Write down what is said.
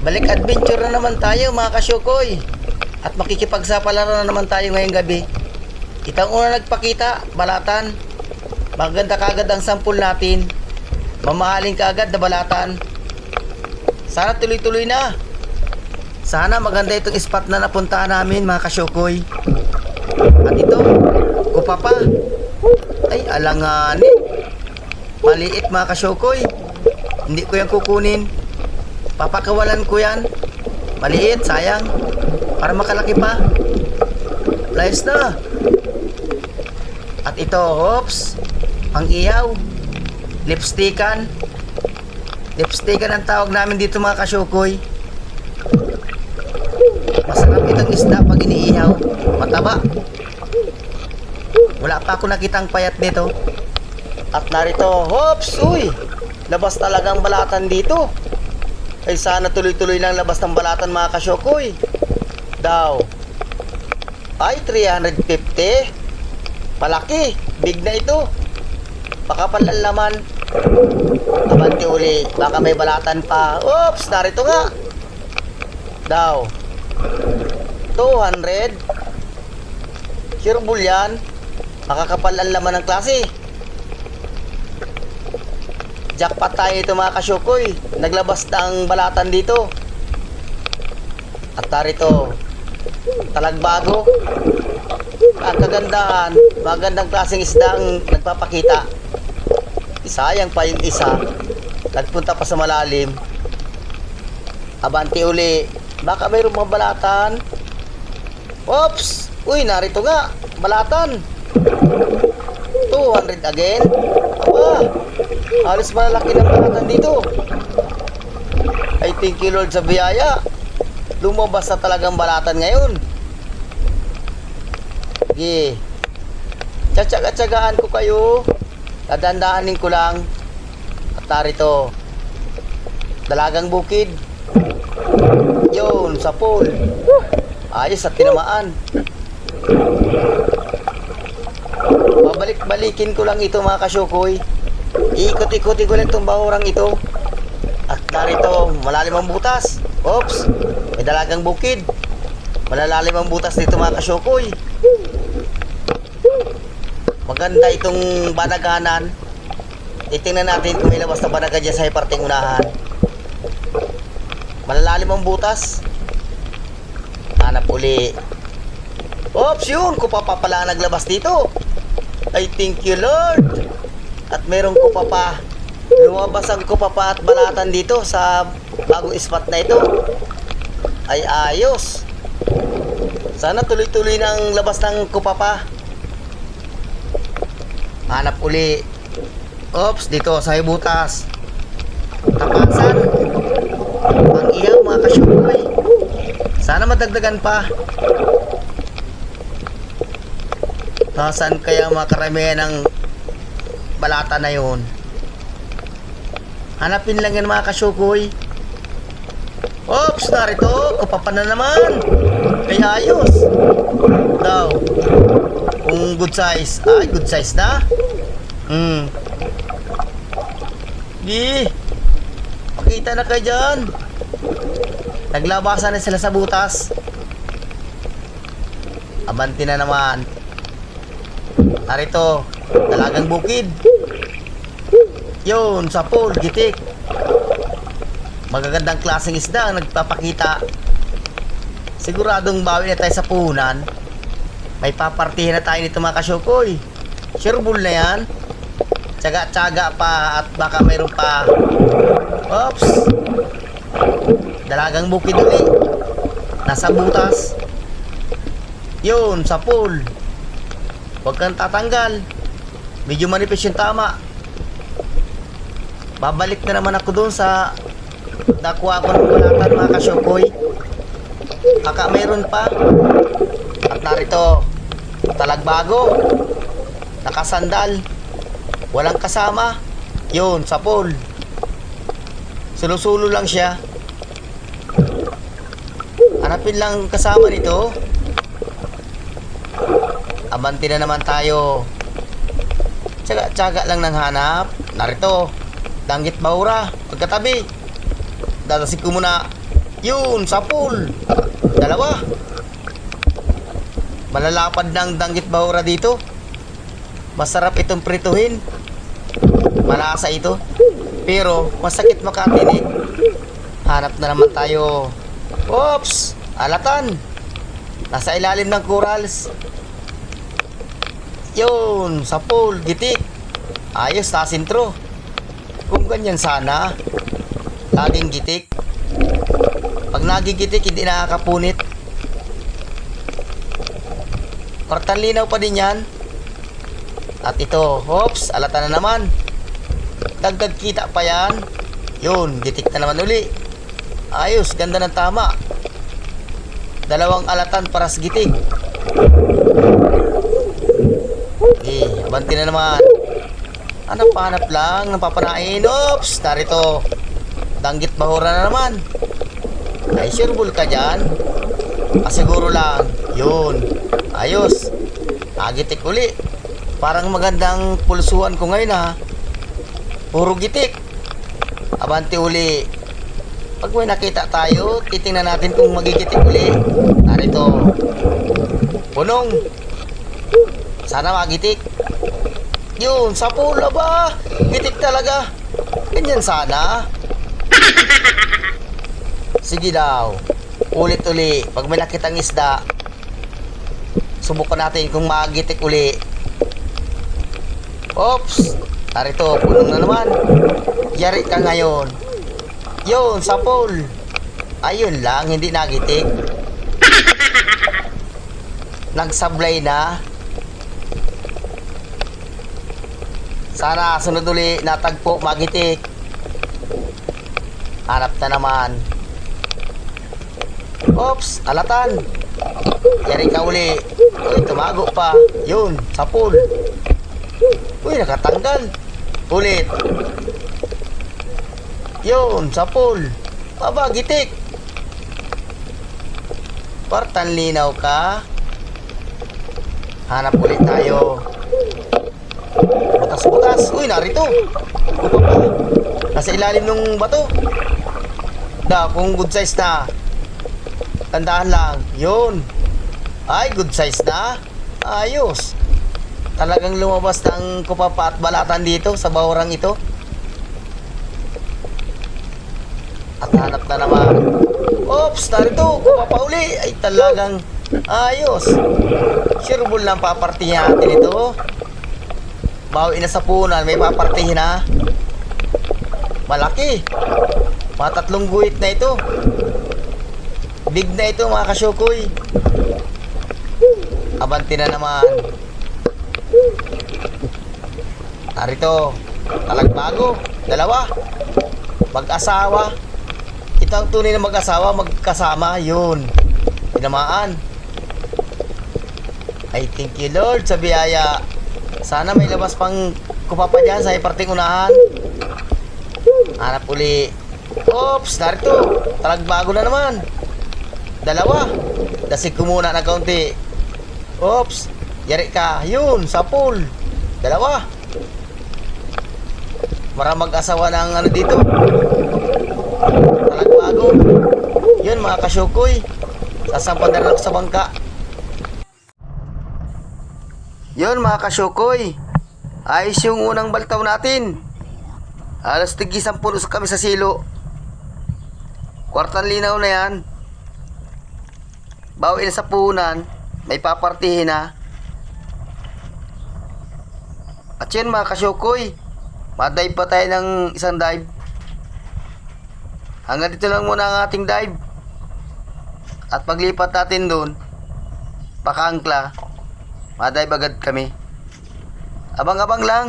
Balik adventure na naman tayo mga kasyukoy. At makikipagsapalaro na naman tayo ngayong gabi. Itang una nagpakita, balatan. Maganda kagad ang sampul natin. Mamahaling kagad na balatan. Sana tuloy-tuloy na. Sana maganda itong spot na napuntahan namin mga kasyukoy. At ito, kupa pa. Ay, alanganin. Maliit mga kasyukoy. Hindi ko yan kukunin. Papakawalan ko yan. Maliit, sayang. Para makalaki pa. Playas na. At ito, hops. Ang ihaw. Lipstickan. Lipstickan ang tawag namin dito mga kasyukoy. Masarap itong isda pag iniihaw. Mataba. Wala pa ako nakitang payat nito. At narito, hops, uy. Labas talagang balatan dito. Ay sana tuloy-tuloy lang labas ng balatan mga kasyukoy. Daw. Ay 350. Palaki. Big na ito. Pakapal ang laman. Abanti uli. Baka may balatan pa. Oops, narito nga. Daw. 200. Sureball yan. Makakapal ang laman ng klase. Jackpot tayo ito mga kasyukoy. Naglabas ng balatan dito. At narito, talagbago. Ang kagandahan, magandang klaseng isda ang nagpapakita. Sayang pa yung isa. Nagpunta pa sa malalim. Abanti uli. Baka mayroong mga balatan. Oops! Uy, narito nga. Balatan. 200 again. Aba, halos malalaki ng balatan dito. I thank you Lord sa biyaya. Lumabas na talagang balatan ngayon. Sige. Tsatsaga-tsagaan ko kayo. Dadandaanin ko lang. At narito, dalagang bukid. Yun, sa pool. Ayos at tinamaan. Babalik-balikin ko lang ito mga kasyukoy. Ikot-ikutin ko lang itong bahurang ito. At narito, malalim ang butas. Oops, may dalagang bukid. Malalalim ang butas dito mga kasyukoy. Maganda itong banaganan. Itingnan natin kung may labas na banaga dyan sa parting unahan. Malalalim ang butas. Hanap uli. Oops, yun, kupa pa pala naglabas dito. I thank you Lord. At merong kupa pa. Lumabas ang kupa pa at balatan dito sa bagong spot na ito. Ay ayos. Sana tuloy-tuloy ng labas ng kupa pa. Hanap uli. Oops, dito sa butas. Tapasan. Ang ihaw mga kasyukoy. Sana madagdagan pa. Nasaan kaya mga karamihan ng balata na yun? Hanapin lang yan mga kasyukoy. Oops, narito. Kupapan na naman. Ay ayos. Daw. Kung good size. Ay, good size na. Di. Pakita na kayo dyan. Naglabasan na sila sa butas. Abanti na naman. Narito, dalagang bukid. Yun, sa pool, gitik. Magagandang klaseng isda ang nagpapakita. Siguradong bawi na tayo sa puhunan. May papartihin na tayo nito mga kasyukoy. Sureball na yan. Tsaga-tsaga pa at baka mayroon pa. Oops. Dalagang bukid uli. Nasa butas. Yun, sa pool. Huwag kang tatanggal. Medyo manipis yung tama. Babalik na naman ako doon sa nakuha ko ng balatan mga kasyukoy. Baka mayroon pa. At narito, talagbago. Nakasandal. Walang kasama. Yun, sa pool. Sulusulo lang siya. Hanapin lang kasama nito. Abanti na naman tayo. Tsaga-tsaga lang ng hanap. Narito, danggit bahura. Pagkatabi. Dadasig ko muna. Yun, sa pool. Dalawa. Malalapad na ang danggit bahura dito. Masarap itong prituhin. Malasa ito. Pero masakit makatinig. Hanap na naman tayo. Oops! Alatan. Nasa ilalim ng corals. Yun, sa pool, gitik. Ayos, sintro. Kung ganyan sana, laging gitik. Pag nagigitik, hindi nakakapunit. Kwartang linaw pa din yan. At ito, hops, alata na naman. Dagdag kita pa yan. Yun, gitik na naman uli. Ayos, ganda ng tama. Dalawang alatan para sa gitik. Okay, abanti na naman. Hanap lang, napapanain. Oops, narito. Danggit bahura na naman. Ay, sureball ka dyan. Siguro lang. Yun. Ayos. Nagitik uli. Parang magandang pulsuhan ko ngayon ha. Puro gitik. Abanti uli. Pag may nakita tayo, titingnan natin kung magigitik uli. Narito. Punong. Sana magitik. Yun, sa pula ba? Gitik talaga. Ganyan sana. Sige daw. Ulit-uli. Pag may nakitang isda, subukan natin kung magitik uli. Oops. Narito, punong na naman. Yari ka ngayon. Yun, sa pool. Ayun lang, hindi nagitik. Nagsablay na. Sana sunod uli natagpo, magitik. Hanap na naman. Oops, alatan. Yari ka uli. Uy, tumago pa. Yun, sa pool. Uy, nakatanggal. Ulit. Yun, sa pool. Aba, gitik. Kwartang linaw ka. Hanap ulit tayo. Butas-butas. Uy, narito. Upa pa. Nasa ilalim ng bato. Kung good size na. Tandaan lang. Yun. Ay, good size na. Ayos. Talagang lumabas ng kupapa at balatan dito sa bahurang ito. At hanap na naman. Oops, narito. Kupapa uli. Ay, talagang ayos. Sureball lang papartihin natin ito. Bawi na sa punan, may papartihin na. Malaki. Matatlong guhit na ito. Big na ito mga kasyukoy. Abanti na naman. Narito. Talagbago. Dalawa. Mag-asawa. Ito ang tunay na mag-asawa. Magkasama. Yun. Tinamaan. I thank you Lord sa biyaya. Sana may labas pang kupapa dyan sa iparting unahan. Hanap uli. Oops, narito. Talagbago na naman. Dalawa. Dasig ko muna na kaunti. Oops, yari ka. Yun, sa pool. Dalawa. Maramag asawa ng ano dito. Talagbago. Yun mga kasyukoy. Sasampan na rin ako sa bangka. Yun mga kasyukoy. Ayos yung unang baltaw natin. Alas tigisan puno kami sa silo. Kwartang linaw na yan. Bawi na sa puhunan. May papartihin na. At yun mga kasyukoy, madive pa tayo ng isang dive. Hanggang dito lang muna ang ating dive. At paglipat natin doon, pakangkla, madive agad kami. Abang-abang lang.